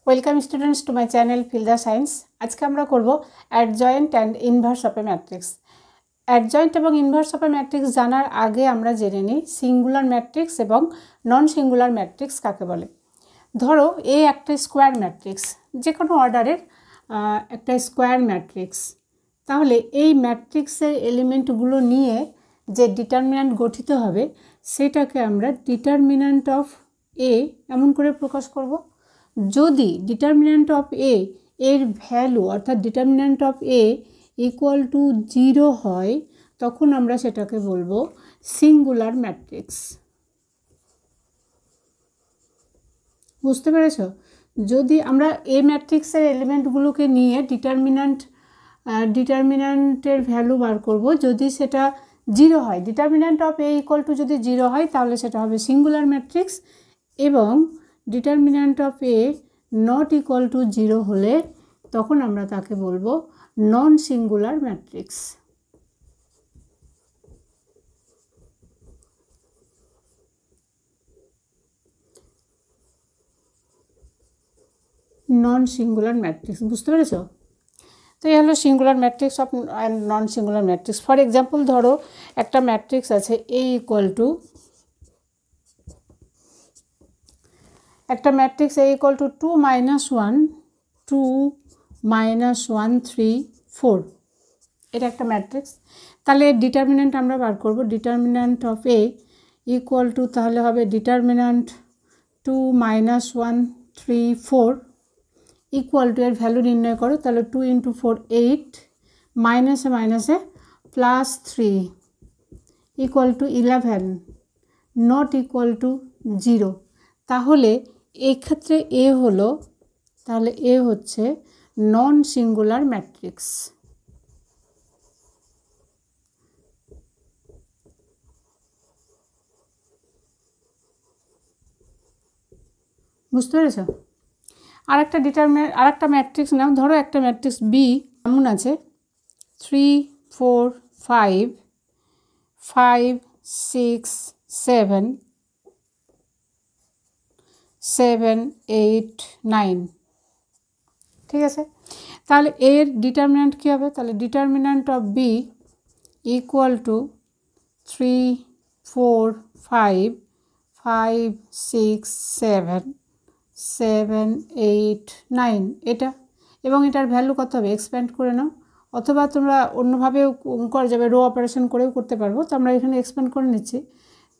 Welcome students to my channel feel the science. আজকে আমরা করব adjoint and inverse of a matrix. Adjoint এবং inverse of a matrix জানার আগে আমরা জেনে নিই সিঙ্গুলার ম্যাট্রিক্স এবং নন সিঙ্গুলার ম্যাট্রিক্স কাকে বলে। ধরো এ একটা স্কোয়ার ম্যাট্রিক্স, যে কোনো অর্ডারের একটা স্কোয়ার ম্যাট্রিক্স। তাহলে এই ম্যাট্রিক্সের এলিমেন্টগুলো নিয়ে যে ডিটারমিন্যান্ট গঠিত হবে সেটাকে আমরা ডিটারমিন্যান্ট অফ এ এমন করে প্রকাশ করব। যদি ডিটারমিন্যান্ট অফ এ এর ভ্যালু অর্থাৎ determinant of A equal to 0 হয় তখন আমরা সেটাকে বলবো সিঙ্গুলার ম্যাট্রিক্স। বুঝতে পেরেছ? যদি আমরা এ ম্যাট্রিক্সের এলিমেন্টগুলোকে নিয়ে ডিটারমিন্যান্টের ভ্যালু বার করব, যদি সেটা 0 হয়, determinant of A equal to যদি 0 হয় তাহলে সেটা হবে সিঙ্গুলার ম্যাট্রিক্স, এবং determinant of A not equal to 0 হলে তখন আমরা তাকে বলবো নন সিঙ্গুলার ম্যাট্রিক্স। নন সিঙ্গুলার ম্যাট্রিক্স, বুঝতে পেরেছ? তো এই হলো singular matrix of and non singular matrix. For example ধরো একটা ম্যাট্রিক্স আছে এ ইকুয়াল টু, একটা ম্যাট্রিক্স এ ইকুয়াল টু 2 - 1 2 - 1 3 4, এটা একটা ম্যাট্রিক্স। তাহলে ডিটারমিন্যান্ট আমরা বার করব। Determinant of A equal to তাহলে হবে ডিটারমিন্যান্ট 2 - 1 3 4 ইকুয়াল টু এর ভ্যালু নির্ণয় করো। তাহলে 2 × 4 8, মাইনাসে মাইনাসে plus 3 equal to 11, not equal to 0। তাহলে এক্ষেত্রে এ হলো, তাহলে এ হচ্ছে নন সিঙ্গুলার ম্যাট্রিক্স। বুঝতে পেরেছ? আরেকটা ম্যাট্রিক্স নাও। ধরো একটা ম্যাট্রিক্স বি এমন আছে 3 4 5 5 6 7 7 8 9, ঠিক আছে? তাহলে এর ডিটারমিন্যান্ট কী হবে? তাহলে determinant of B equal to 3 4 5 5 6 7 7 8 9 এটা, এবং এটার ভ্যালু কত হবে এক্সপ্যান্ড করে নাও, অথবা তোমরা অন্যভাবেও করা যাবে, রো অপারেশন করেও করতে পারবো। তো আমরা এখানে এক্সপ্যান্ড করে নিচ্ছি।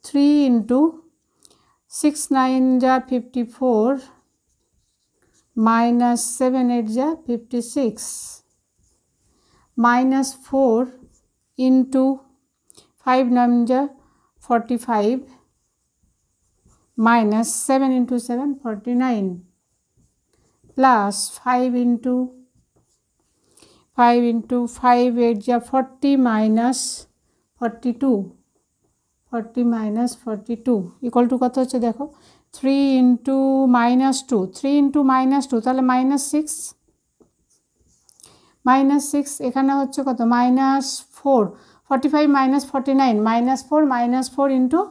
3 × 6 9 যা 54 মাইনাস 7 8 যা 56 মাইনাস 4 × 5 9 যা 45 মাইনাস 7 × 7 49 প্লাস 5 × 5 8 যা 40 মাইনাস 42 40 মাইনাস 42 ইকুয়াল টু কত হচ্ছে দেখো, 3 × -2 3 × -2 তাহলে -6 -6 এখানে হচ্ছে কত -4 45 - 49 -4 -4 ×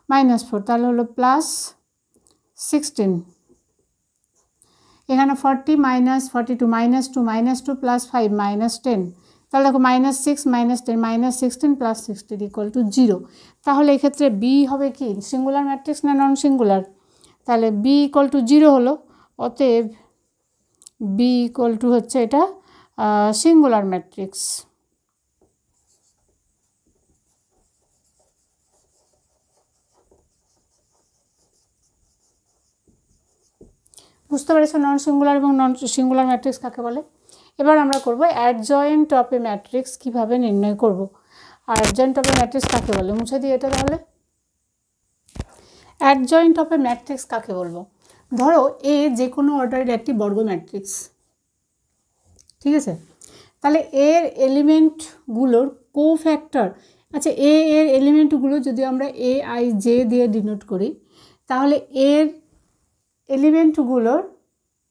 -4 তাহলে হলো প্লাস 16, এখানে 40 মাইনাস 42 -2 প্লাস 5 -10, তাহলে দেখো -6 -10 -16 প্লাস 16 ইকুয়াল টু 0। তাহলে এক্ষেত্রে বি হবে কি সিঙ্গুলার ম্যাট্রিক্স না নন সিঙ্গুলার? তাহলে বি ইকুয়াল টু 0 হলো, অতএব বি ইকুয়াল টু হচ্ছে এটা সিঙ্গুলার ম্যাট্রিক্স। বুঝতে পেরেছো নন সিঙ্গুলার এবং নন সিঙ্গুলার ম্যাট্রিক্স কাকে বলে? এবার আমরা করব অ্যাডজয়েন্ট অফ এ ম্যাট্রিক্স কীভাবে নির্ণয় করব। আর অ্যাডজয়েন্ট অফ এ ম্যাট্রিক্স কাকে বলে মুছে দিই এটা। তাহলে অ্যাডজয়েন্ট অফ এ ম্যাট্রিক্স কাকে বলবো? ধরো এ যে কোনো অর্ডারের একটি বর্গ ম্যাট্রিক্স, ঠিক আছে? তাহলে এর এলিমেন্টগুলোর কোফ্যাক্টর, আচ্ছা এর এলিমেন্টগুলো যদি আমরা AIJ দিয়ে ডিনোট করি, তাহলে এর এলিমেন্টগুলোর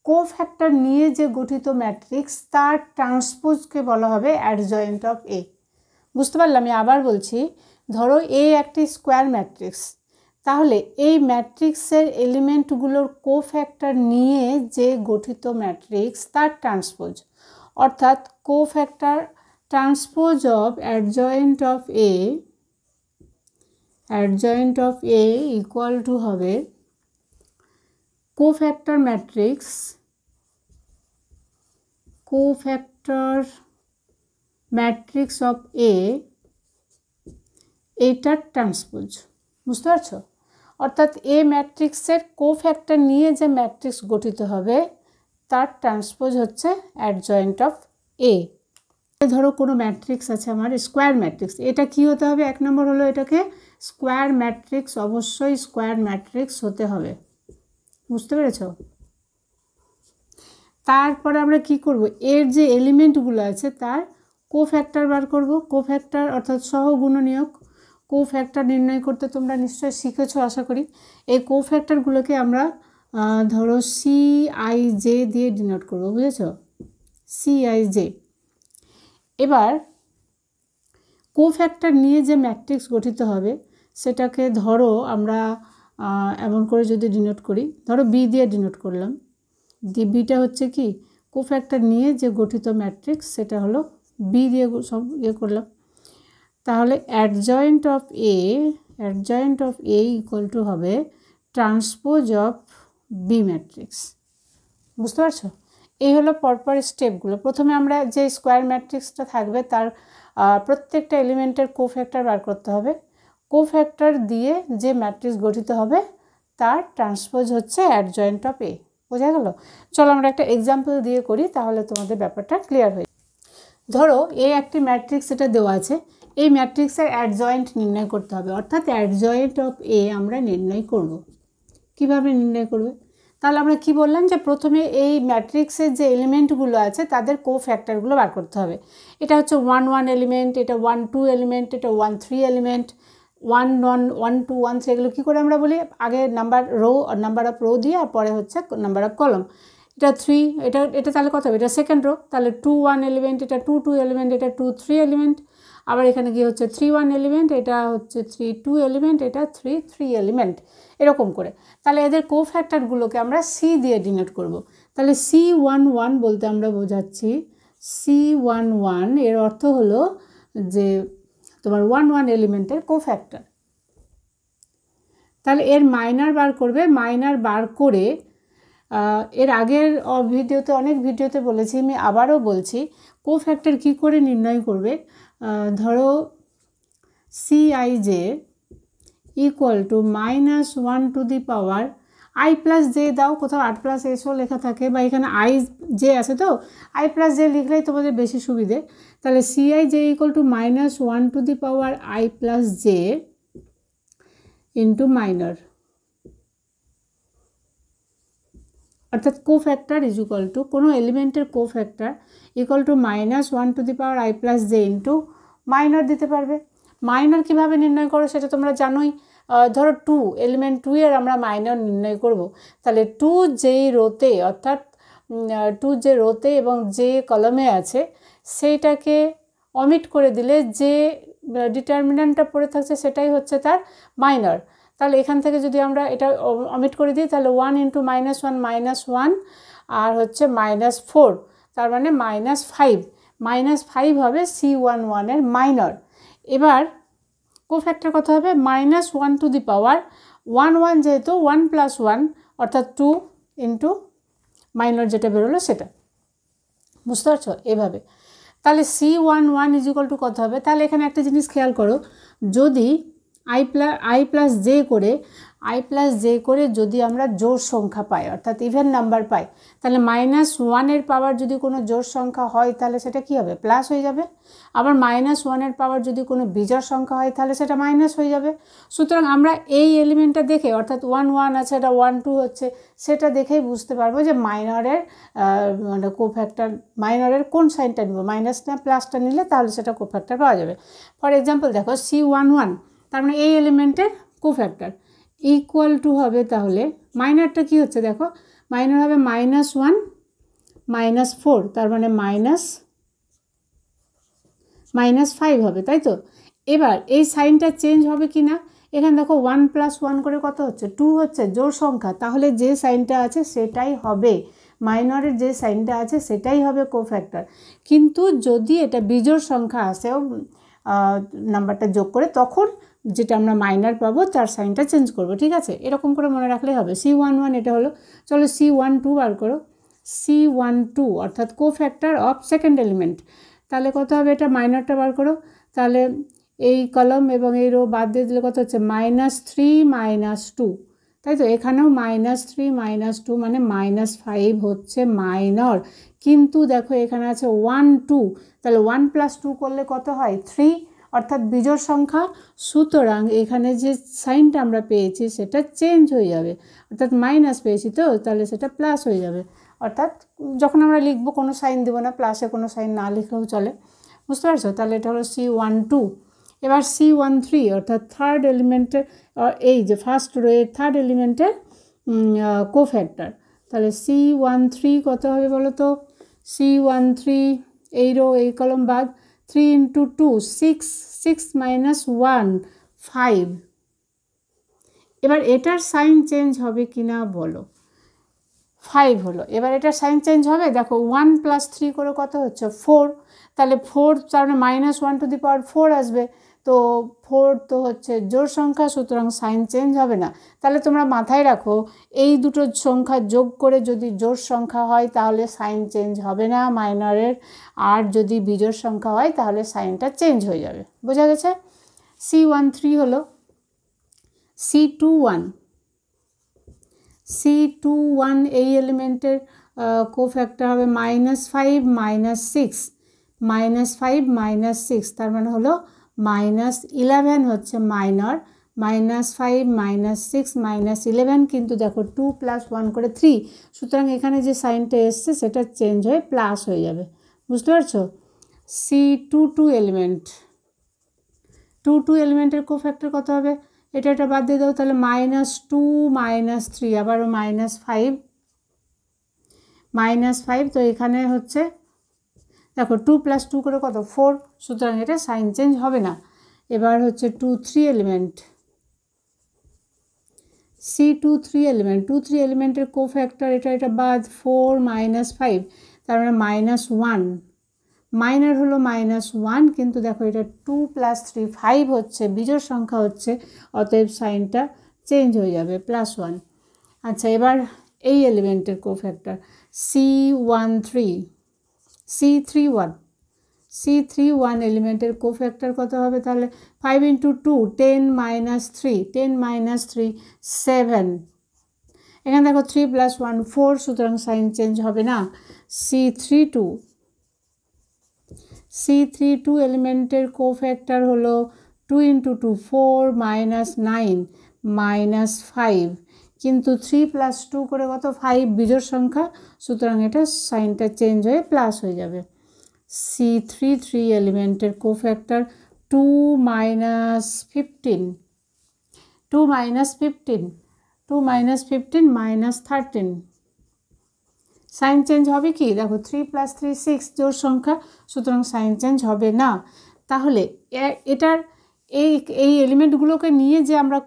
কোফ্যাক্টর নিয়ে যে গঠিত ম্যাট্রিক্স তার ট্রান্সপোজকে বলা হবে অ্যাডজয়েন্ট অফ এ। বুঝতে পারলাম? আমি আবার বলছি, ধরো এ একটি স্কোয়ার ম্যাট্রিক্স, তাহলে এই ম্যাট্রিক্সের এলিমেন্টগুলোর কোফ্যাক্টর নিয়ে যে গঠিত ম্যাট্রিক্স তার ট্রান্সপোজ, অর্থাৎ cofactor transpose of adjoint of A equal two হবে কোফ্যাক্টর ম্যাট্রিক্স অফ এ, এইটার ট্রান্সপোজ। বুঝতে পারছো? অর্থাৎ এ ম্যাট্রিক্সের কোফ্যাক্টর নিয়ে যে ম্যাট্রিক্স গঠিত হবে তার ট্রান্সপোজ হচ্ছে অ্যাডজয়েন্ট অফ এ। ধরো কোনো ম্যাট্রিক্স আছে আমার স্কোয়ার ম্যাট্রিক্স, এটা কি হতে হবে? এক নম্বর হলো এটাকে স্কোয়ার ম্যাট্রিক্স, অবশ্যই স্কোয়ার ম্যাট্রিক্স হতে হবে। বুঝতে পেরেছ? তারপরে আমরা কি করব, এর যে এলিমেন্টগুলো আছে তার কোফ্যাক্টর বার করব। কোফ্যাক্টর অর্থাৎ সহগুণনীয়ক। কোফ্যাক্টর নির্ণয় করতে তোমরা নিশ্চয়ই শিখেছো আশা করি। এই কোফ্যাক্টরগুলোকে আমরা ধরো CIJ দিয়ে ডিনোট করব। বুঝেছ? CIJ। এবার কোফ্যাক্টর নিয়ে যে ম্যাট্রিক্স গঠিত হবে সেটাকে ধরো আমরা এমন করে যদি ডিনোট করি, ধরো B দিয়ে ডিনোট করলাম। বিটা হচ্ছে কি কোফ্যাক্টর নিয়ে যে গঠিত ম্যাট্রিক্স, সেটা হলো B দিয়ে সব করলাম। তাহলে adjoint of A equal two হবে ট্রান্সপোজ অফ বি ম্যাট্রিক্স। বুঝতে পারছো? এই হলো পরপর স্টেপগুলো। প্রথমে আমরা যে স্কোয়ার ম্যাট্রিক্সটা থাকবে তার প্রত্যেকটা এলিমেন্টের কোফ্যাক্টর বার করতে হবে। কোফ্যাক্টর দিয়ে যে ম্যাট্রিক্স গঠিত হবে তার ট্রান্সপোজ হচ্ছে অ্যাডজয়েন্ট অফ এ। বোঝা গেল? চলো আমরা একটা এক্সাম্পল দিয়ে করি, তাহলে তোমাদের ব্যাপারটা ক্লিয়ার হয়ে। ধরো এই একটি ম্যাট্রিক্স এটা দেওয়া আছে, এই ম্যাট্রিক্সের অ্যাডজয়েন্ট নির্ণয় করতে হবে, অর্থাৎ অ্যাডজয়েন্ট অফ এ আমরা নির্ণয় করব। কিভাবে নির্ণয় করবে? তাহলে আমরা কি বললাম যে প্রথমে এই ম্যাট্রিক্সের যে এলিমেন্টগুলো আছে তাদের কোফ্যাক্টরগুলো বার করতে হবে। এটা হচ্ছে 1 1 এলিমেন্ট, এটা 1 2 এলিমেন্ট, এটা 1 3 এলিমেন্ট, 1 1 1 2 1 3। এগুলো কী করে আমরা বলি? আগে নাম্বার অফ রো দিয়ে আর পরে হচ্ছে নাম্বার অফ কলম। এটা 3, এটা তাহলে কত হবে? এটা সেকেন্ড রো, তাহলে 2 1 এলিমেন্ট, এটা 2 2 এলিমেন্ট, এটা 2 3 এলিমেন্ট। আবার এখানে কি হচ্ছে 3 1 এলিমেন্ট, এটা হচ্ছে 3 2 এলিমেন্ট, এটা 3 3 এলিমেন্ট, এরকম করে। তাহলে এদের কোফ্যাক্টরগুলোকে আমরা সি দিয়ে ডিনোট করব। তাহলে C11 বলতে আমরা বোঝাচ্ছি C11 এর অর্থ হলো যে তোমার 1 1 এলিমেন্টের কোফ্যাক্টর। তাহলে এর মাইনার বার করবে। মাইনার বার করে এর আগের ভিডিওতে, অনেক ভিডিওতে বলেছি, আমি আবারও বলছি, কোফ্যাক্টর কী করে নির্ণয় করবে। ধরো CIJ equal to -1 to the power I plus J দাও, কোথাও R প্লাস এসও লেখা থাকে, বা এখানে IJ আছে তো I প্লাস জে লিখলেই তোমাদের বেশি সুবিধে। তাহলে CIJ equal to -1 to the power I plus J into minor, অর্থাৎ কোফ্যাক্টর ইজ ইকুয়াল টু কোনো এলিমেন্টের cofactor equal to -1 to the power I plus J into minor দিতে পারবে। মাইনর কীভাবে নির্ণয় করো সেটা তোমরা জানোই। ধরো 2 এলিমেন্ট 2 এর আমরা মাইনর নির্ণয় করব। তাহলে 2 যেই রোতে, অর্থাৎ 2 যে রোতে এবং যে কলমে আছে সেইটাকে অমিট করে দিলে যে ডিটারমিন্যান্টটা পড়ে থাকছে সেটাই হচ্ছে তার মাইনর। তাহলে এখান থেকে যদি আমরা এটা অমিট করে দিই তাহলে 1 ইন্টু -1 আর হচ্ছে -4, তার মানে -5 হবে C11 এর মাইনর। এবার কোফ্যাক্টর কত হবে? -1 টু দি পাওয়ার 1 1, যেহেতু 1 প্লাস 1 অর্থাৎ 2 ইন্টু মাইনর যেটা বেরোলো সেটা। বুঝতে পারছো? এভাবে। তাহলে C11 ইজ ইকুয়াল টু কত হবে? তাহলে এখানে একটা জিনিস খেয়াল করো, যদি I প্লাস জে করে যদি আমরা জোড় সংখ্যা পাই, অর্থাৎ ইভেন নাম্বার পাই, তাহলে -1 এর পাওয়ার যদি কোনো জোড় সংখ্যা হয় তাহলে সেটা কী হবে? প্লাস হয়ে যাবে। আবার -1 এর পাওয়ার যদি কোনো বিজোড় সংখ্যা হয় তাহলে সেটা মাইনাস হয়ে যাবে। সুতরাং আমরা এই এলিমেন্টটা দেখে, অর্থাৎ 1 1 আছে, এটা 1 2 হচ্ছে, সেটা দেখেই বুঝতে পারবো যে মাইনরের মানে কোফ্যাক্টর, মাইনরের কোন সাইনটা নিব, মাইনাস না প্লাসটা নিলে তাহলে সেটা কোফ্যাক্টর পাওয়া যাবে। ফর এক্সাম্পল দেখো C11, তার মানে এই এলিমেন্টের কোফ্যাক্টর ইকুয়াল টু হবে, তাহলে মাইনরটা কি হচ্ছে দেখো, মাইনর হবে -1 -4, তার মানে -5 হবে, তাই তো? এবার এই সাইনটা চেঞ্জ হবে কি না, এখানে দেখো 1 + 1 করে কত হচ্ছে 2 হচ্ছে, জোড় সংখ্যা, তাহলে যে সাইনটা আছে সেটাই হবে, মাইনরের যে সাইনটা আছে সেটাই হবে কোফ্যাক্টর। কিন্তু যদি এটা বিজোড় সংখ্যা আসেও নাম্বারটা যোগ করে, তখন যেটা আমরা মাইনর পাবো তার সাইনটা চেঞ্জ করব, ঠিক আছে? এরকম করে মনে রাখলেই হবে। C11 এটা হলো, চলো C12 বার করো। C12 অর্থাৎ কোফ্যাক্টর অফ সেকেন্ড এলিমেন্ট, তাহলে কত হবে, এটা মাইনরটা বার করো। তাহলে এই কলম এবং এই রো বাদ দিয়ে দিলে কত হচ্ছে -3 - 2, তাই তো? এখানেও -3 - 2 মানে -5 হচ্ছে মাইনর। কিন্তু দেখো এখানে আছে 1 2, তাহলে 1 + 2 করলে কত হয় 3, অর্থাৎ বিজোড় সংখ্যা। সুতরাং এখানে যে সাইনটা আমরা পেয়েছি সেটা চেঞ্জ হয়ে যাবে, অর্থাৎ মাইনাস পেয়েছি তো, তাহলে সেটা প্লাস হয়ে যাবে। অর্থাৎ যখন আমরা লিখবো কোনো সাইন দেবো না, প্লাসে কোনো সাইন না লিখলেও চলে, বুঝতে পারছো? তাহলে এটা হলো C12। এবার C13 অর্থাৎ থার্ড এলিমেন্টের, এই যে ফার্স্ট রোয়ের থার্ড এলিমেন্টের কোফ্যাক্টর, তাহলে C13 কত হবে বলো তো? C13 এই রো এই কলম বাদ, 3 × 2 6, 6 - 1 5। এবার এটার সাইন চেঞ্জ হবে কি না বলো? 5 হলো। এবার এটার সাইন চেঞ্জ হবে, দেখো 1 + 3 করে কত হচ্ছে 4, তাহলে 4 তার মানে -1⁴ আসবে। তো 4 তো হচ্ছে জোড় সংখ্যা, সুতরাং সাইন চেঞ্জ হবে না। তাহলে তোমরা মাথায় রাখো, এই দুটো সংখ্যা যোগ করে যদি জোড় সংখ্যা হয় তাহলে সাইন চেঞ্জ হবে না মাইনরের, আর যদি বিজোড় সংখ্যা হয় তাহলে সাইনটা চেঞ্জ হয়ে যাবে। বোঝা গেছে? C13 হলো। C21, C21 এই এলিমেন্টের কোফ্যাক্টর হবে -5 - 6, -5 - 6, তার মানে হলো -11 হচ্ছে মাইনর, -5 - 6 -11, কিন্তু দেখো 2 + 1 করে 3, সুতরাং এখানে যে সাইনটা এসছে সেটা চেঞ্জ হয়ে প্লাস হয়ে যাবে, বুঝতে পারছো? C22 এলিমেন্ট, 22 এলিমেন্টের কোফ্যাক্টর কত হবে? এটা বাদ দিয়ে দাও, তাহলে -2 - 3, আবারও -5 -5, তো এখানে হচ্ছে দেখো 2 + 2 করে কত 4, সুতরাং এটা সাইন চেঞ্জ হবে না। এবার হচ্ছে 23 এলিমেন্ট, C23 এলিমেন্ট, 23 এলিমেন্টের কোফ্যাক্টর এটা বাদ 4 - 5, তার মানে -1, মাইনর হলো -1, কিন্তু দেখো এটা 2 + 3 5 হচ্ছে, বিজোড় সংখ্যা হচ্ছে, অতএব সাইনটা চেঞ্জ হয়ে যাবে +1। আচ্ছা, এবার এই এলিমেন্টের কোফ্যাক্টর C31 এলিমেন্টের কোফ্যাক্টর কত হবে? তাহলে 5 × 2 10 - 3, 10 - 3 7, এখানে দেখো 3 + 1 4, সুতরাং সাইন চেঞ্জ হবে না। C32 এলিমেন্টের কোফ্যাক্টর হলো 2 × 2 4 -9 -5, কিন্তু 3 + 2 করে কত 5, বিজোড় সংখ্যা, সুতরাং এটা সাইনটা চেঞ্জ হয়ে প্লাস হয়ে যাবে। C33 এলিমেন্টের কোফ্যাক্টর 2 - 15, 2 - 15 -13, সাইন চেঞ্জ হবে কি? দেখো 3 + 3 6, জোড় সংখ্যা, সুতরাং সাইন চেঞ্জ হবে না। তাহলে এটার এই এলিমেন্টগুলোকে নিয়ে যে আমরা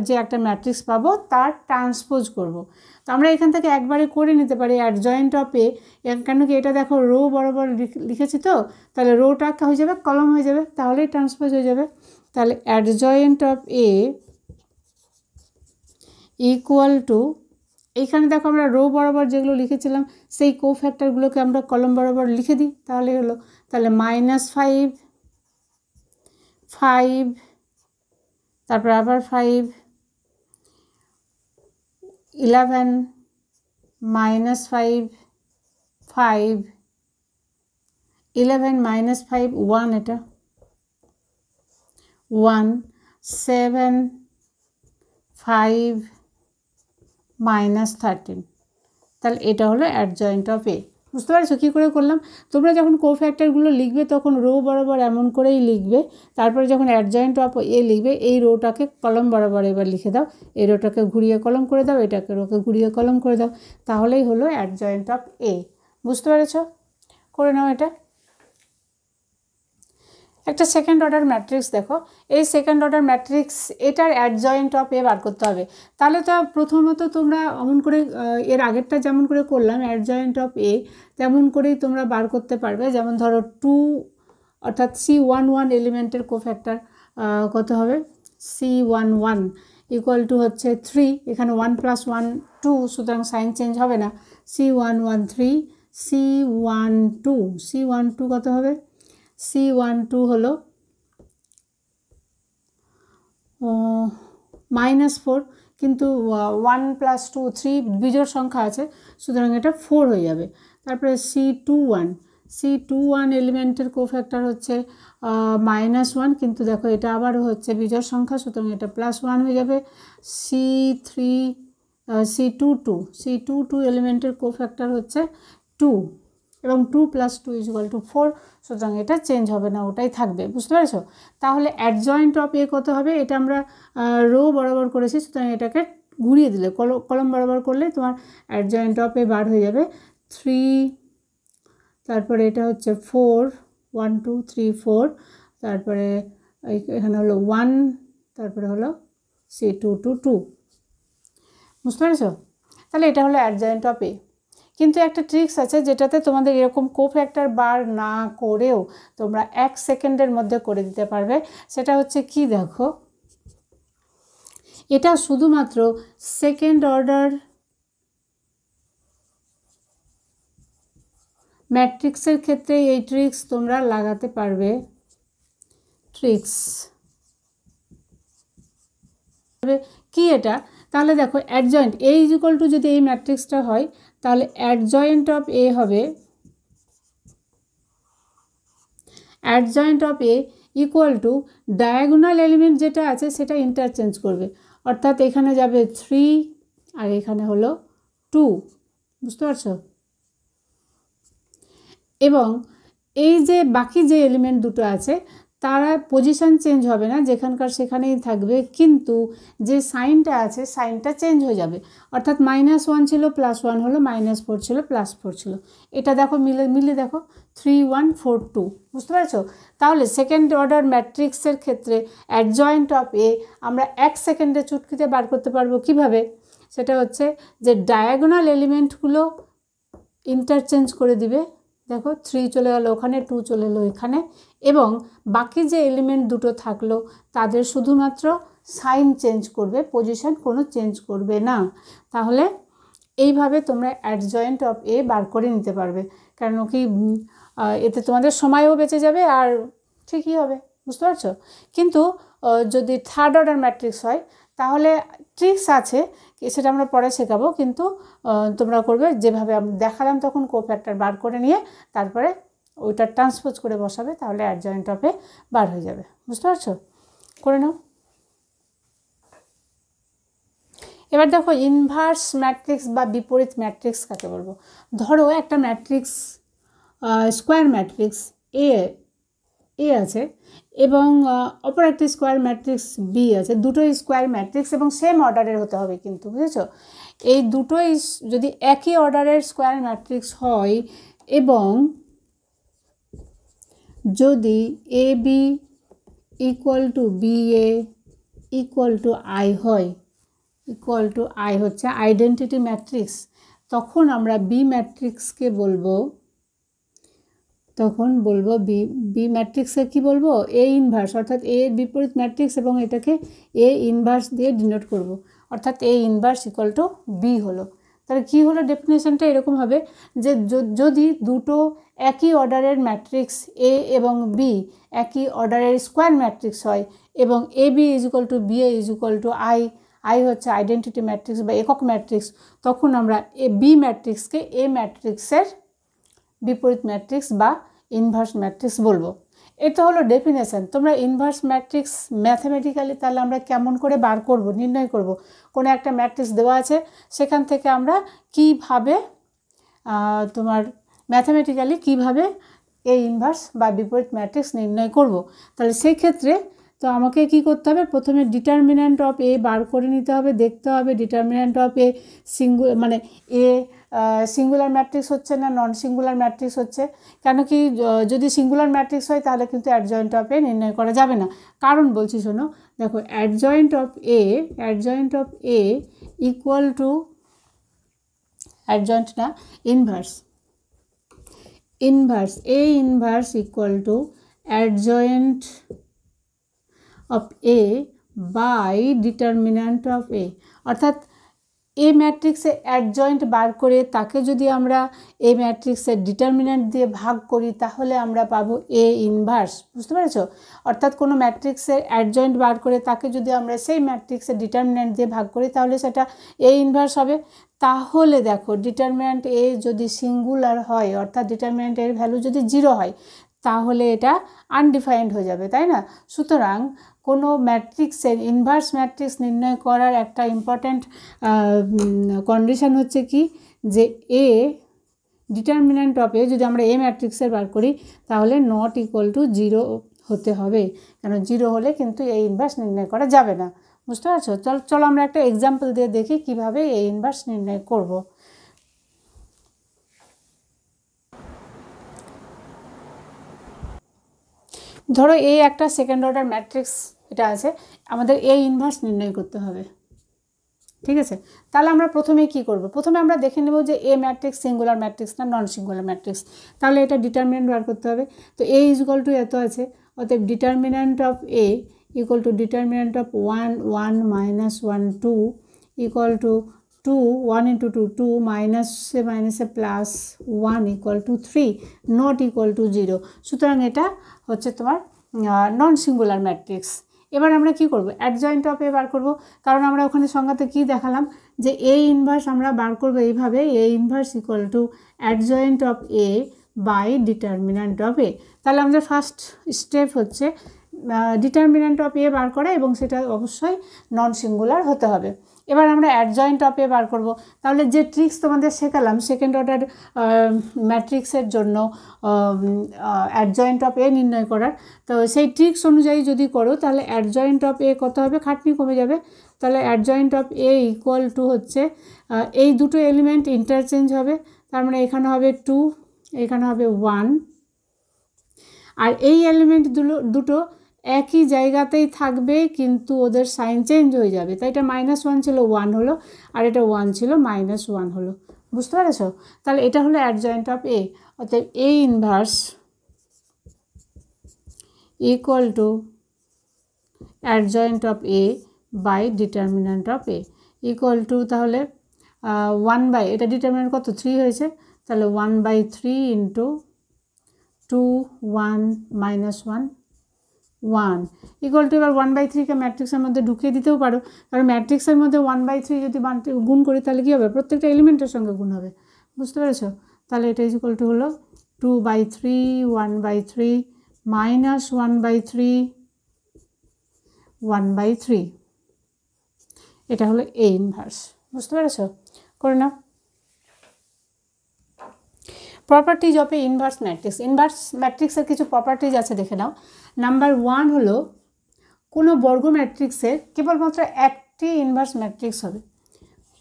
যে একটা ম্যাট্রিক্স পাবো তার ট্রান্সপোজ করব। তো আমরা এখান থেকে একবারে করে নিতে পারি অ্যাডজয়েন্ট অফ এ, কেন কি এটা দেখো রো বরাবর লিখেছি তো, তাহলে রোটা হয়ে যাবে কলম হয়ে যাবে, তাহলেই ট্রান্সপোজ হয়ে যাবে। তাহলে adjoint of A equal two, এইখানে দেখো আমরা রো বরাবর যেগুলো লিখেছিলাম সেই কোফ্যাক্টরগুলোকে আমরা কলম বরাবর লিখে দিই, তাহলে হলো, তাহলে -5 5, তারপর আবার 5 11 -5 5 11 -5 1, এটা 1 7 5 -13, তাহলে এটা হলো অ্যাডজয়েন্ট অফ এ। বুঝতে পারছো কী করে করলাম? তোমরা যখন কোফ্যাক্টরগুলো লিখবে তখন রো বরাবর এমন করেই লিখবে, তারপরে যখন অ্যাডজয়েন্ট অফ এ লিখবে এই রোটাকে কলম বরাবর এবার লিখে দাও, এই রোটাকে ঘুরিয়ে কলম করে দাও, এটাকে রোকে ঘুরিয়ে কলম করে দাও, তাহলেই হলো অ্যাডজয়েন্ট অফ এ। বুঝতে পেরেছ? করে নাও এটা। একটা সেকেন্ড অর্ডার ম্যাট্রিক্স দেখো, এই সেকেন্ড অর্ডার ম্যাট্রিক্স এটার অ্যাডজয়েন্ট অফ এ বার করতে হবে। তাহলে তো প্রথমত তোমরা অমন করে এর আগেরটা যেমন করে করলাম অ্যাডজয়েন্ট অফ এ, তেমন করেই তোমরা বার করতে পারবে। যেমন ধরো 2 অর্থাৎ C11 এলিমেন্টের কোফ্যাক্টর কত হবে, C11 ইকুয়াল টু হচ্ছে 3, এখানে 1 + 1 2, সুতরাং সাইন চেঞ্জ হবে না। C11 3, C12 কত হবে, C12 হলো -4, কিন্তু 1 + 2 3 বিজোড় সংখ্যা আছে, সুতরাং এটা 4 হয়ে যাবে। তারপরে C21 এলিমেন্টের কোফ্যাক্টর হচ্ছে -1, কিন্তু দেখো এটা আবারও হচ্ছে বিজোড় সংখ্যা, সুতরাং এটা +1 হয়ে যাবে। C22 এলিমেন্টের কোফ্যাক্টর হচ্ছে 2, এবং 2 + 2 = 4, সুতরাং এটা চেঞ্জ হবে না, ওটাই থাকবে। বুঝতে পেরেছো? তাহলে অ্যাডজয়েন্ট অফ এ কত হবে, এটা আমরা রো বরাবর করেছি, সুতরাং এটাকে ঘুরিয়ে দিলে কলম বরাবর করলে তোমার অ্যাডজয়েন্ট অফ এ বার হয়ে যাবে 3, তারপরে এটা হচ্ছে 4, 1 2 3 4, তারপরে এখানে হলো 1, তারপরে হলো C22। বুঝতে পেরেছো? তাহলে এটা হলো অ্যাডজয়েন্ট অফ এ। কিন্তু একটা ট্রিক্স আছে যেটাতে তোমাদের এরকম কোফ্যাক্টর বার না করেও তোমরা 1 সেকেন্ডের মধ্যে করে দিতে পারবে। সেটা হচ্ছে কি দেখো, এটা শুধুমাত্র সেকেন্ড অর্ডার ম্যাট্রিক্সের ক্ষেত্রে এই ট্রিক্স তোমরা লাগাতে পারবে। ট্রিক্স কি এটা, তাহলে দেখো অ্যাডজয়েন্ট এ ইকুয়াল টু, যদি এই ম্যাট্রিক্সটা হয় তাহলে অ্যাডজয়েন্ট অফ এ হবে, adjoint of A equal two diagonal element যেটা আছে সেটা ইন্টারচেঞ্জ করবে, অর্থাৎ এখানে যাবে 3 আর এখানে হলো 2। বুঝতে পারছো? এবং এই যে বাকি যে এলিমেন্ট দুটো আছে তারা পজিশন চেঞ্জ হবে না, যেখানকার সেখানেই থাকবে, কিন্তু যে সাইনটা আছে সাইনটা চেঞ্জ হয়ে যাবে। অর্থাৎ -1 ছিল +1 হলো, -4 ছিল +4 ছিল। এটা দেখো মিলে দেখো 3 1 4 2। বুঝতে পারছো? তাহলে সেকেন্ড অর্ডার ম্যাট্রিক্সের ক্ষেত্রে অ্যাডজয়েন্ট অফ এ আমরা 1 সেকেন্ডে চুটকিতে বার করতে পারবো। কিভাবে? সেটা হচ্ছে যে ডায়াগোনাল এলিমেন্টগুলো ইন্টারচেঞ্জ করে দিবে। দেখো 3 চলে গেল ওখানে, 2 চলে এলো এখানে, এবং বাকি যে এলিমেন্ট দুটো থাকলো তাদের শুধুমাত্র সাইন চেঞ্জ করবে, পজিশন কোনো চেঞ্জ করবে না। তাহলে এইভাবে তোমরা অ্যাডজয়েন্ট অফ এ বার করে নিতে পারবে। কারণ কি এতে তোমাদের সময়ও বেঁচে যাবে আর ঠিকই হবে। বুঝতে পারছো? কিন্তু যদি থার্ড অর্ডার ম্যাট্রিক্স হয় তাহলে ট্রিক্স আছে, সেটা আমরা পরে শেখাবো, কিন্তু তোমরা করবে যেভাবে আমি দেখালাম তখন কোফ্যাক্টর বার করে নিয়ে তারপরে ওইটা ট্রান্সপোজ করে বসাবে, তাহলে অ্যাডজয়েন্ট অফ এ বার হয়ে যাবে। বুঝতে পারছো? করে নাও। এবার দেখো ইনভার্স ম্যাট্রিক্স বা বিপরীত ম্যাট্রিক্স কাকে বলবো। ধরো একটা ম্যাট্রিক্স স্কোয়ার ম্যাট্রিক্স এ আছে এবং অপর একটি স্কোয়ার ম্যাট্রিক্স বি আছে, দুটোই স্কোয়ার ম্যাট্রিক্স এবং সেম অর্ডারের হতে হবে কিন্তু। বুঝেছো? এই দুটোই যদি একই অর্ডারের স্কোয়ার ম্যাট্রিক্স হয় এবং যদি A B equal to B A equal to I হয়, ইকুয়াল টু আই হচ্ছে আইডেন্টিটি ম্যাট্রিক্স, তখন আমরা বি ম্যাট্রিক্সকে বলবো, তখন বলবো বি ম্যাট্রিক্সকে কি বলবো, এ ইনভার্স, অর্থাৎ এ এর বিপরীত ম্যাট্রিক্স, এবং এটাকে এ ইনভার্স দিয়ে ডিনোট করব, অর্থাৎ A inverse equal to B হলো। তাহলে কী হলো, ডেফিনেশনটা এরকম হবে যে যদি দুটো একই অর্ডারের ম্যাট্রিক্স এ এবং বি একই অর্ডারের স্কোয়ার ম্যাট্রিক্স হয় এবং A B is equal to B A is equal to I হচ্ছে আইডেন্টিটি ম্যাট্রিক্স বা একক ম্যাট্রিক্স, তখন আমরা এ বি ম্যাট্রিক্সকে এ ম্যাট্রিক্সের বিপরীত ম্যাট্রিক্স বা ইনভার্স ম্যাট্রিক্স বলবো। এটা হলো ডেফিনেশন। তোমরা ইনভার্স ম্যাট্রিক্স ম্যাথমেটিক্যালি তাহলে আমরা কেমন করে বার করব, নির্ণয় করব। কোনো একটা ম্যাট্রিক্স দেওয়া আছে, সেখান থেকে আমরা কিভাবে তোমার ম্যাথমেটিক্যালি কিভাবে এই ইনভার্স বা বিপরীত ম্যাট্রিক্স নির্ণয় করব। তাহলে সেই ক্ষেত্রে তো আমাকে কি করতে হবে, প্রথমে ডিটারমিন্যান্ট অফ এ বার করে নিতে হবে, দেখতে হবে ডিটারমিন্যান্ট অফ এ মানে এ সিঙ্গুলার ম্যাট্রিক্স হচ্ছে না নন সিঙ্গুলার ম্যাট্রিক্স হচ্ছে। কেন কি, যদি সিঙ্গুলার ম্যাট্রিক্স হয় তাহলে কিন্তু অ্যাডজয়েন্ট অফ এ নির্ণয় করা যাবে না। কারণ বলছি শোনো, দেখো adjoint of A equal to adjoint না inverse A inverse equal to adjoint of A by determinant of A. অর্থাৎ এ ম্যাট্রিক্সে অ্যাডজয়েন্ট বার করে তাকে যদি আমরা এ ম্যাট্রিক্সের ডিটারমিন্যান্ট দিয়ে ভাগ করি তাহলে আমরা পাবো এ ইনভার্স। বুঝতে পেরেছো? অর্থাৎ কোনো ম্যাট্রিক্সের অ্যাডজয়েন্ট বার করে তাকে যদি আমরা সেই ম্যাট্রিক্সের ডিটারমিন্যান্ট দিয়ে ভাগ করি তাহলে সেটা এ ইনভার্স হবে। তাহলে দেখো ডিটারমিন্যান্ট এ যদি সিঙ্গুলার হয়, অর্থাৎ ডিটারমিন্যান্ট এর ভ্যালু যদি 0 হয়, তাহলে এটা আনডিফাইন্ড হয়ে যাবে, তাই না? সুতরাং কোনো ম্যাট্রিক্সের ইনভার্স ম্যাট্রিক্স নির্ণয় করার একটা ইম্পর্ট্যান্ট কন্ডিশন হচ্ছে কি, যে এ ডিটারমিন্যান্ট অফ এ যদি আমরা এ ম্যাট্রিক্সের বার করি তাহলে নট ইকুয়াল টু 0 হতে হবে। কেন 0 হলে কিন্তু এ ইনভার্স নির্ণয় করা যাবে না। বুঝতে পারছো? চলো আমরা একটা এক্সাম্পল দিয়ে দেখি কিভাবে এ ইনভার্স নির্ণয় করব। ধরো এই একটা সেকেন্ড অর্ডার ম্যাট্রিক্স এটা আছে, আমাদের এ ইনভার্স নির্ণয় করতে হবে। ঠিক আছে, তাহলে আমরা প্রথমে কি করব? প্রথমে আমরা দেখে নেব যে এ ম্যাট্রিক্স সিঙ্গুলার ম্যাট্রিক্স না নন সিঙ্গুলার ম্যাট্রিক্স। তাহলে এটা ডিটারমিন্যান্ট বার করতে হবে। তো এ ইজ ইকুয়াল টু এত আছে, অতএব determinant of A equal two determinant of 1 1 minus 1 2 equal to 2 1 into 2 2 মাইনাসে plus 1 equal to 3 not equal to 0। সুতরাং এটা হচ্ছে তোমার নন সিঙ্গুলার ম্যাট্রিক্স। এবার আমরা কি করব? অ্যাডজয়েন্ট অফ এ বার করব। কারণ আমরা ওখানে সংজ্ঞাতে কি দেখালাম, যে এ ইনভার্স আমরা বার করব এইভাবে, A inverse equal to adjoint of A by determinant of A. তাহলে আমাদের ফার্স্ট স্টেপ হচ্ছে ডিটারমিন্যান্ট অফ এ বার করা, এবং সেটা অবশ্যই নন সিঙ্গুলার হতে হবে। এবার আমরা অ্যাডজয়েন্ট অফ এ বার করব। তাহলে যে ট্রিক্স তোমাদের শেখালাম সেকেন্ড অর্ডার ম্যাট্রিক্সের জন্য অ্যাডজয়েন্ট অফ এ নির্ণয় করার, তো সেই ট্রিক্স অনুযায়ী যদি করো তাহলে অ্যাডজয়েন্ট অফ এ কত হবে, খাটনি কমে যাবে। তাহলে adjoint of A equal two হচ্ছে এই দুটো এলিমেন্ট ইন্টারচেঞ্জ হবে, তার মানে এখানে হবে 2, এখানে হবে 1, আর এই এলিমেন্ট দুটো একই জায়গাতেই থাকবে কিন্তু ওদের সাইন চেঞ্জ হয়ে যাবে। তাই এটা -1 ছিল 1 হলো, আর এটা 1 ছিল -1 হলো। বুঝতে পেরেছো? তাহলে এটা হলো অ্যাডজয়েন্ট অফ এ। অর্থাৎ A inverse equal to adjoint of A by determinant of A equal to, তাহলে 1 বাই, এটা ডিটারমিন্যান্ট কত 3 হয়েছে, তাহলে 1/3 ইন্টু 2 1 -1 1 ইকুয়াল টু, এবার 1/3কে ম্যাট্রিক্সের মধ্যে ঢুকিয়ে দিতেও পারো। কারণ ম্যাট্রিক্সের মধ্যে 1/3 যদি গুণ করি তাহলে কী হবে, প্রত্যেকটা এলিমেন্টের সঙ্গে গুণ হবে। বুঝতে পেরেছো? তাহলে এটা ইকুয়াল টু হলো 2/3 1/3 -1/3 1/3। এটা হলো এ ইনভার্স। বুঝতে পেরেছো? করে নাও। Properties of A inverse matrix. Inverse ম্যাট্রিক্সের কিছু প্রপার্টিজ আছে, দেখে নাও। নাম্বার 1 হলো কোনো বর্গ ম্যাট্রিক্সের কেবলমাত্র একটি ইনভার্স ম্যাট্রিক্স হবে,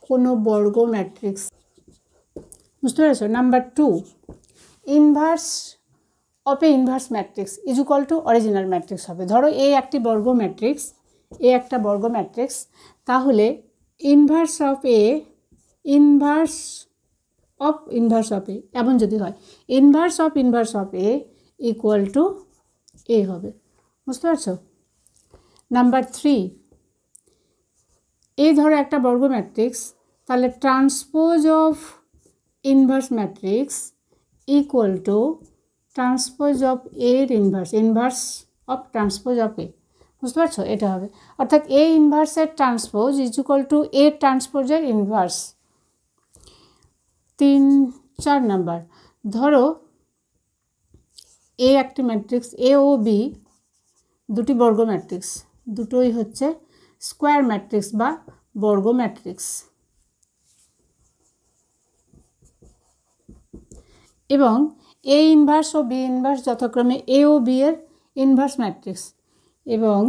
কোনো বর্গ ম্যাট্রিক্স। বুঝতে পেরেছো? Number 2, inverse of A inverse matrix is equal to original matrix হবে। ধরো এ একটি বর্গ ম্যাট্রিক্স, এ একটা বর্গ ম্যাট্রিক্স, তাহলে ইনভার্স অফ এ এমন যদি হয়, inverse of A equal to A হবে। বুঝতে পারছো? নাম্বার 3, এই ধরো একটা বর্গ ম্যাট্রিক্স, তাহলে transpose of inverse matrix equal to transpose of এর inverse of transpose of A. বুঝতে পারছো? এটা হবে, অর্থাৎ এ ইনভার্সের transpose is equal to A ট্রান্সপোজের ইনভার্স। 3 4 নাম্বার, ধরো এ একটি ম্যাট্রিক্স, এ ও বি দুটি বর্গ ম্যাট্রিক্স, দুটোই হচ্ছে স্কোয়ার ম্যাট্রিক্স বা বর্গ ম্যাট্রিক্স, এবং এ ইনভার্স ও বি ইনভার্স যথাক্রমে এ ও বি এর ইনভার্স ম্যাট্রিক্স, এবং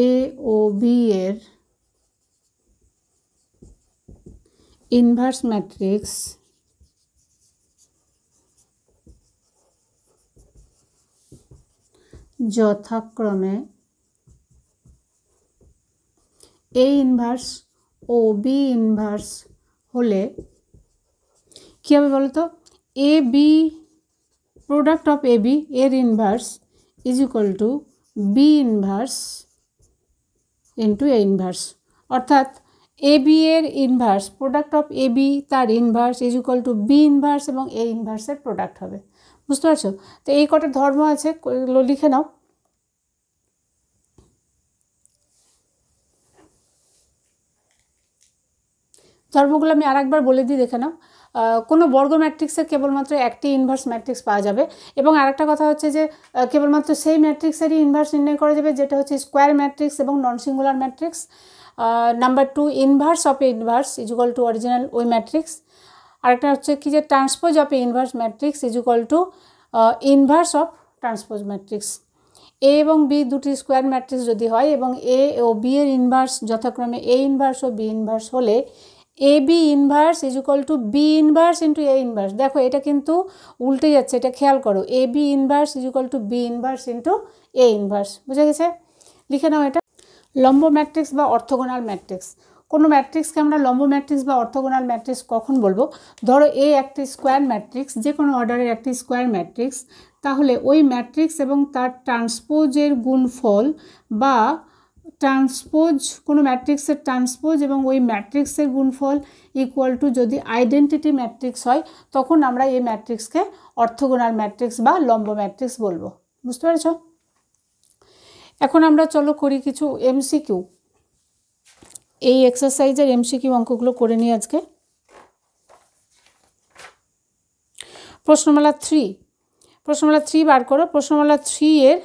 এ ও বি এর ইনভার্স ম্যাট্রিক্স যথাক্রমে এ ইনভার্স ও বি ইনভার্স হলে কী হবে বলো তো? A B product of A B এর inverse is equal to B inverse into A inverse, অর্থাৎ এ বি এর inverse product of A B তার inverse is equal to B inverse এবং এ ইনভার্সের প্রোডাক্ট হবে। বুঝতে পারছো? তো এই কটা ধর্ম আছে, এগুলো লিখে নাও। ধর্মগুলো আমি আরেকবার বলে দিই, দেখে নাও। কোনো বর্গ ম্যাট্রিক্সের কেবলমাত্র একটি ইনভার্স ম্যাট্রিক্স পাওয়া যাবে, এবং আরেকটা কথা হচ্ছে যে কেবলমাত্র সেই ম্যাট্রিক্সেরই ইনভার্স নির্ণয় করা যাবে যেটা হচ্ছে স্কোয়ার ম্যাট্রিক্স এবং non singular matrix. Number 2, inverse of A inverse is equal to original ওই ম্যাট্রিক্স। আরেকটা হচ্ছে কি যে transpose of A inverse matrix is equal to inverse of transpose matrix. A এবং বি দুটি স্কোয়ার ম্যাট্রিক্স যদি হয় এবং এ ও বি এর ইনভার্স যথাক্রমে এ ইনভার্স ও বি ইনভার্স হলে A B inverse is equal to B inverse into A inverse. দেখো এটা কিন্তু উল্টে যাচ্ছে, এটা খেয়াল করো। A B inverse is equal to B inverse into A inverse. বুঝে গেছে? লিখে নাও এটা। লম্ব ম্যাট্রিক্স বা অর্থোগোনাল ম্যাট্রিক্স। কোনো ম্যাট্রিক্সকে আমরা লম্ব ম্যাট্রিক্স বা অর্থোগোনাল ম্যাট্রিক্স কখন বলবো? ধরো এ একটি স্কোয়ার ম্যাট্রিক্স, যে কোনো অর্ডারের একটি স্কোয়ার ম্যাট্রিক্স, তাহলে ওই ম্যাট্রিক্স এবং তার ট্রান্সপোজের গুণফল বা ট্রান্সপোজ, কোনো ম্যাট্রিক্সের ট্রান্সপোজ এবং ওই ম্যাট্রিক্সের গুণফল ইকুয়াল টু যদি আইডেন্টিটি ম্যাট্রিক্স হয়, তখন আমরা এই ম্যাট্রিক্সকে অর্থোগোনাল ম্যাট্রিক্স বা লম্ব ম্যাট্রিক্স বলবো। বুঝতে পেরেছ? এখন আমরা চলো করি কিছু এমসিকিউ। এই এক্সারসাইজের এমসিকিউ অঙ্কগুলো করে নিই আজকে। প্রশ্নমালা 3 বার করো। প্রশ্নমালা 3 এর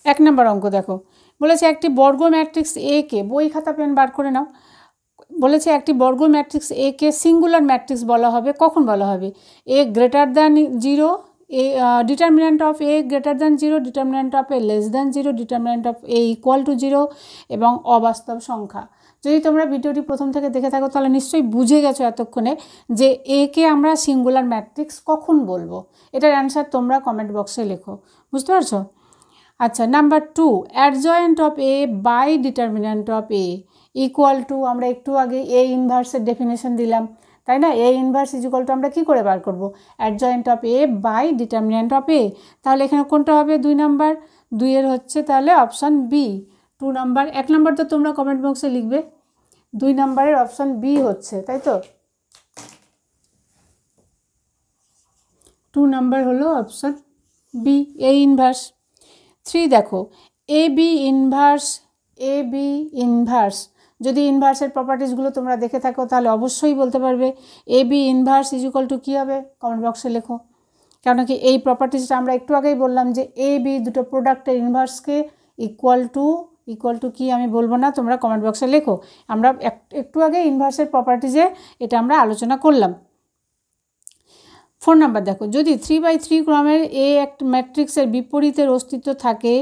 1 নম্বর অঙ্ক দেখো। বলেছে একটি বর্গ ম্যাট্রিক্স এ কে, বই খাতা পেন বার করে নাও। বলেছে একটি বর্গ ম্যাট্রিক্স এ কে সিঙ্গুলার ম্যাট্রিক্স বলা হবে। কখন বলা হবে? A greater than 0, A determinant of A greater than 0, determinant of A less than 0, determinant of A equal to 0 এবং অবাস্তব সংখ্যা। যদি তোমরা ভিডিওটি প্রথম থেকে দেখে থাকো তাহলে নিশ্চয়ই বুঝে গেছো এতক্ষণে যে এ কে আমরা সিঙ্গুলার ম্যাট্রিক্স কখন বলবো। এটার অ্যান্সার তোমরা কমেন্ট বক্সে লেখো। বুঝতে পারছো? আচ্ছা, number 2, adjoint of A by determinant of A equal to, আমরা একটু আগে এ ইনভার্সের ডেফিনেশন দিলাম, তাই না? A inverse is equal to আমরা কী করে বার করবো? Adjoint of A by determinant of A. তাহলে এখানে কোনটা হবে? 2 নাম্বার। 2 এর হচ্ছে তাহলে অপশান বি। 2 নাম্বার, 1 নাম্বার তো তোমরা কমেন্ট বক্সে লিখবে। 2 নাম্বারের অপশান বি হচ্ছে, তাই তো? 2 নাম্বার হলো অপশান বি, এ ইনভার্স। 3 দেখো, এ বি ইনভার্স, যদি ইনভার্সের প্রপার্টিসগুলো তোমরা দেখে থাকো তাহলে অবশ্যই বলতে পারবে A B inverse is equal to কী হবে? কমেন্ট বক্সে লেখো। কেন কি এই প্রপার্টিসটা আমরা একটু আগেই বললাম যে এ বি দুটো প্রোডাক্টের ইনভার্সকে ইকুয়াল টু কি আমি বলবো না, তোমরা কমেন্ট বক্সে লেখো। আমরা একটু আগে ইনভার্সের প্রপার্টিসে এটা আমরা আলোচনা করলাম। 4 নাম্বার দেখো, যদি 3/3 ক্রমের এ একটা ম্যাট্রিক্সের বিপরীতের অস্তিত্ব থাকে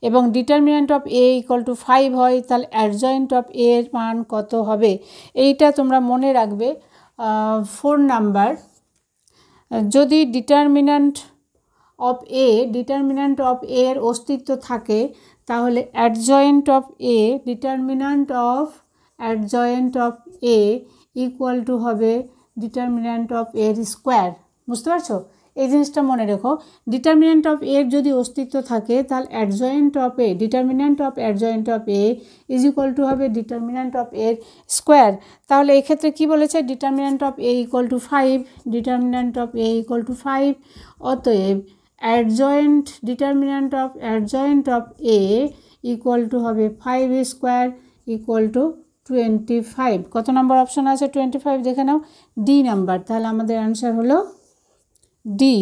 এবং determinant of A equal two 5 হয়, তাহলে অ্যাডজয়েন্ট অফ এ এর মান কত হবে? এইটা তোমরা মনে রাখবে। 4 নাম্বার, যদি ডিটারমিন্যান্ট অফ এ এর অস্তিত্ব থাকে তাহলে determinant of A equal two হবে ডিটারমিন্যান্ট অফ এর স্কোয়ার। বুঝতে পারছো? এই জিনিসটা মনে রেখো। ডিটারমিন্যান্ট অফ এর যদি অস্তিত্ব থাকে তাহলে determinant of adjoint of A is equal two হবে ডিটারমিন্যান্ট অফ এর স্কোয়ার। তাহলে এক্ষেত্রে কী বলেছে? Determinant of A equal two 5, অতএব determinant of adjoint of A equal two হবে 5 স্কোয়ার ইকুয়াল টু 25। কত নম্বর অপশান আছে? 25 দেখে নাও, ডি নাম্বার। তাহলে আমাদের অ্যান্সার হলো ডি।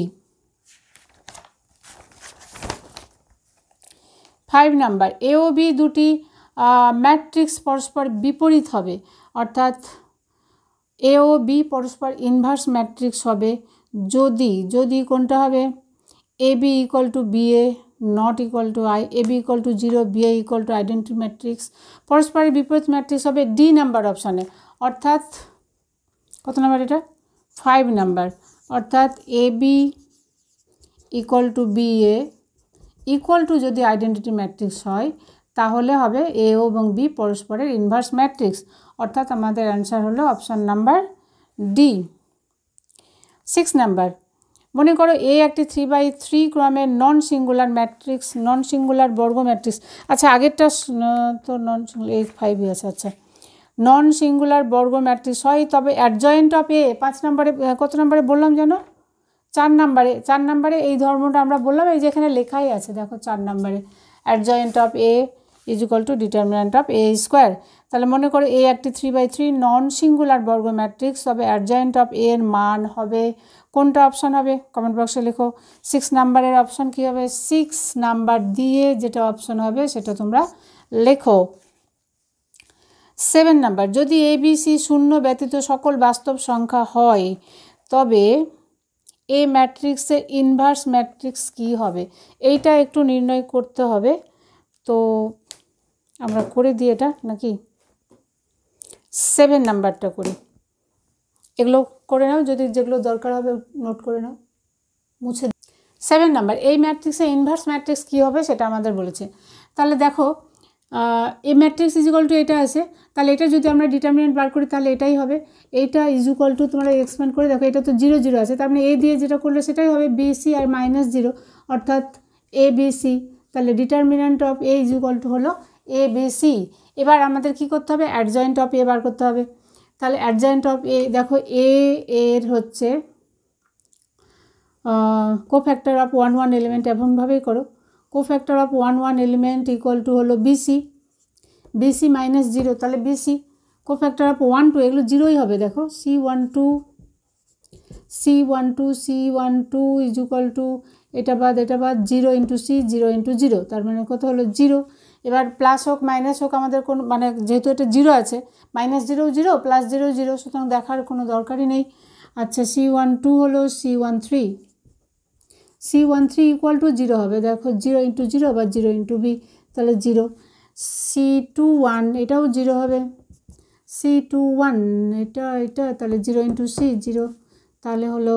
5 নাম্বার, এ ও বি দুটি ম্যাট্রিক্স পরস্পর বিপরীত হবে, অর্থাৎ এ ও বি পরস্পর ইনভার্স ম্যাট্রিক্স হবে যদি কোনটা হবে? A B equal to B A not equal to I, A B equal to 0, B A equal to identity matrix. পরস্পরের বিপরীত ম্যাট্রিক্স হবে ডি নাম্বার অপশানে, অর্থাৎ কত নাম্বার এটা 5 নাম্বার, অর্থাৎ A B equal to B A equal to যদি identity matrix হয় তাহলে হবে এ এবং বি পরস্পরের ইনভার্স ম্যাট্রিক্স, অর্থাৎ আমাদের অ্যান্সার হলো অপশান নাম্বার ডি। 6 নাম্বার, মনে করো এ একটি 3/3 ক্রমের নন সিঙ্গুলার ম্যাট্রিক্স, নন সিঙ্গুলার বর্গ ম্যাট্রিক্স। আচ্ছা আগেরটা তো নন সিঙ্গুলার, এই 5 আছে। আচ্ছা নন সিঙ্গুলার বর্গ ম্যাট্রিক্স হয় তবে অ্যাডজয়েন্ট অফ এ 5 নম্বরে, কত নম্বরে বললাম যেন 4 নম্বরে, 4 নম্বরে এই ধর্মটা আমরা বললাম, এই যেখানে লেখাই আছে দেখো 4 নম্বরে, adjoint of A is equal two determinant of A square. তাহলে মনে করো এ একটি 3/3 নন সিঙ্গুলার বর্গ ম্যাট্রিক্স, তবে অ্যাডজয়েন্ট অফ এ এর মান হবে, কোনটা অপশান হবে কমেন্ট বক্সে লেখো। 6 নাম্বারের অপশান কী হবে, 6 নাম্বার দিয়ে যেটা অপশান হবে সেটা তোমরা লেখো। 7 নাম্বার, যদি এ বি সি শূন্য ব্যতীত সকল বাস্তব সংখ্যা হয় তবে এ ম্যাট্রিক্সের ইনভার্স ম্যাট্রিক্স কী হবে, এইটা একটু নির্ণয় করতে হবে। তো আমরা করে দিই এটা নাকি 7 নাম্বারটা করি, এগুলো করে নাও, যদি যেগুলো দরকার হবে নোট করে নাও, মুছে। 7 নাম্বার, এই ম্যাট্রিক্সের ইনভার্স ম্যাট্রিক্স কী হবে সেটা আমাদের বলেছে। তাহলে দেখো এ ম্যাট্রিক্স ইজ ইকুয়াল টু এটা আছে, তাহলে এটা যদি আমরা ডিটারমিনেন্ট বার করি তাহলে এটাই হবে। এইটা ইজ ইকুয়াল টু তোমরা এক্সপ্যান্ড করে দেখো, এটা তো 0 0 আছে, তার মানে এ দিয়ে যেটা করলে সেটাই হবে বি সি আর -0, অর্থাৎ এ বি সি। তাহলে determinant of A is equal two হলো এ বি সি। এবার আমাদের কী করতে হবে, অ্যাডজয়েন্ট অফ এ বার করতে হবে। তাহলে অ্যাডজয়েন্ট অফ এ দেখো, এ এর হচ্ছে কোফ্যাক্টর অফ 1 1 এলিমেন্ট এমনভাবেই করো, cofactor of 1 1 element equal to হলো বিসি, বিসি -0, তাহলে বিসি কোফ্যাক্টর অফ 1 2, এগুলো 0ই হবে দেখো, C12 ইজ ইকুয়াল টু এটা বাদ 0 ইন্টু সি, 0 ইন্টু 0, তার মানে কত হলো 0। এবার প্লাস হোক মাইনাস হোক আমাদের কোনো মানে যেহেতু এটা 0 আছে, -0 0 প্লাস 0 0, সুতরাং দেখার কোনো দরকারই নেই। আচ্ছা C12 হলো C13 ইকুয়াল টু 0 হবে দেখো, 0 ইন্টু 0 বা 0 ইন্টু বি, তাহলে 0। C21 এটাও 0 হবে, C21 এটা তাহলে 0 ইন্টু সি 0, তাহলে হলো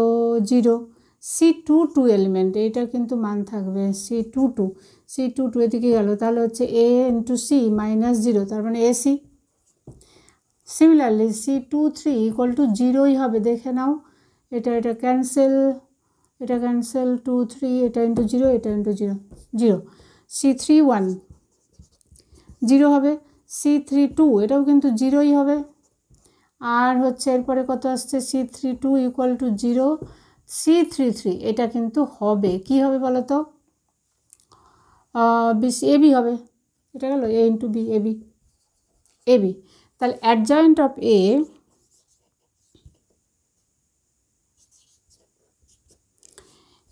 0। C22 এলিমেন্ট, এটা কিন্তু মান থাকবে, C22 এদিকে গেল, তাহলে হচ্ছে এ ইন্টু সি -0, তার মানে AC. Similarly C23 equal to 0ই হবে, দেখে নাও, এটা ক্যান্সেল, 2 3, এটা ইন্টু 0, এটা ইন্টু 0 0। C31 0 হবে, C32 এটাও কিন্তু 0ই হবে। আর হচ্ছে এরপরে কত আসছে, C32 ইকুয়াল টু 0, C33 এটা কিন্তু হবে, কি হবে বলো তো, বিসি এবি হবে, এটা গেল এ ইন্টু বি, এবি। তাহলে adjoint of A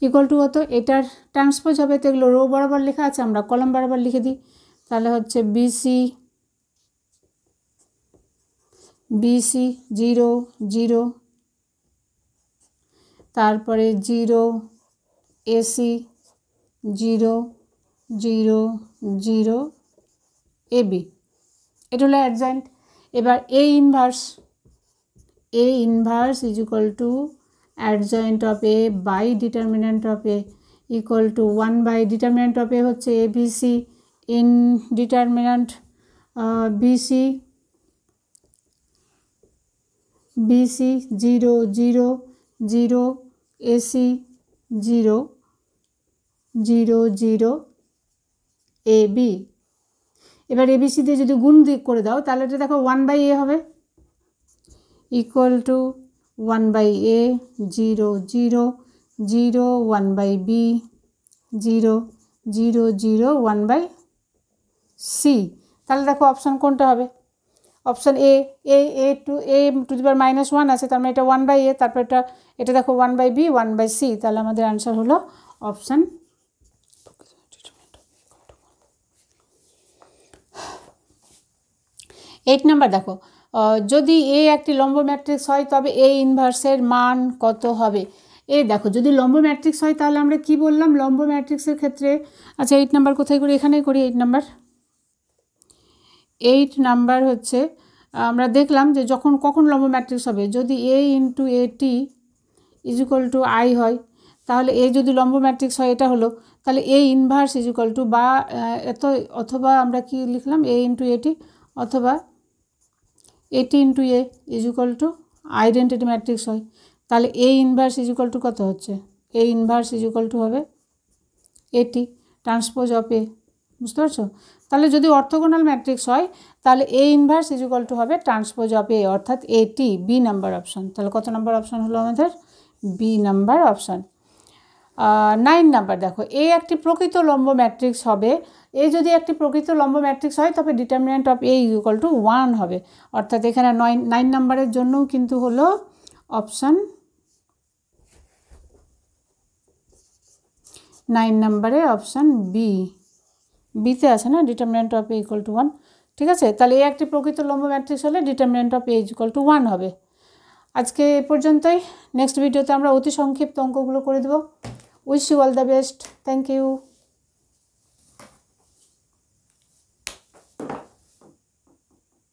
equal two কত, এটার ট্রান্সপোজ হবে, তো এগুলো রো বরাবর লেখা আছে, আমরা কলাম বরাবর লিখে দিই। তাহলে হচ্ছে বিসি 0 0, তারপরে 0 এসি 0 0 0 এবি, এটা হলো অ্যাডজয়েন্ট। এবার A inverse is equal to adjoint of A by determinant of A equal to 1 by determinant of A হচ্ছে A B C in determinant BC 0 0 0 AC 0 0 0 A B. এবার ABC দিয়ে যদি গুণ দিক করে দাও তাহলে এটা দেখো 1 বাই এ হবে equal to 1 by A 0 0 0 1 by B 0 0 0 1 by C. তাহলে দেখো অপশান কোনটা হবে, অপশান এ টু দি পাওয়ার -1 আছে, তার মানে এটা 1 বাই এ, তারপর এটা দেখো 1 বাই বি 1 বাই সি, তাহলে আমাদের অ্যান্সার হলো অপশান 8 নাম্বার। দেখো যদি এ একটি লম্ব ম্যাট্রিক্স হয় তবে এ ইনভার্সের মান কত হবে, এই দেখো যদি লম্ব ম্যাট্রিক্স হয় তাহলে আমরা কি বললাম লম্ব ম্যাট্রিক্সের ক্ষেত্রে, আচ্ছা 8 নাম্বার কোথায় করি, এখানেই করি 8 নাম্বার। 8 নাম্বার হচ্ছে আমরা দেখলাম যে কখন লম্ব ম্যাট্রিক্স হবে, যদি A into AT is equal two I হয়, তাহলে A যদি লম্ব ম্যাট্রিক্স হয় এটা হলো, তাহলে A inverse is equal two বা অথবা আমরা কি লিখলাম A ইন্টু AT অথবা AT into A is equal to identity matrix হয়, তাহলে A inverse is equal two কত হচ্ছে, A inverse is equal two হবে AT ট্রান্সপোজ অফ A, বুঝতে পারছো? তাহলে যদি অর্থোগোনাল ম্যাট্রিক্স হয় তাহলে A inverse is equal two হবে ট্রান্সপোজ অফ A, অর্থাৎ AT, বি নাম্বার অপশন। তাহলে কত নাম্বার অপশন হলো আমাদের, বি নাম্বার অপশন। 9 নাম্বার দেখো, A একটি প্রকৃত লম্ব ম্যাট্রিক্স হবে, A যদি একটি প্রকৃত লম্ব ম্যাট্রিক্স হয় তবে determinant of A is equal to 1 হবে, অর্থাৎ এখানে 9 নাম্বারের জন্যও কিন্তু হলো অপশন 9 নাম্বারে অপশান বিতে আছে না, determinant of A equal to 1, ঠিক আছে? তাহলে A একটি প্রকৃত লম্ব ম্যাট্রিক্স হলে determinant of A equal to 1 হবে। আজকে এ পর্যন্তই, নেক্সট ভিডিওতে আমরা অতি সংক্ষিপ্ত অঙ্কগুলো করে দেবো। Wish you all the best, thank you.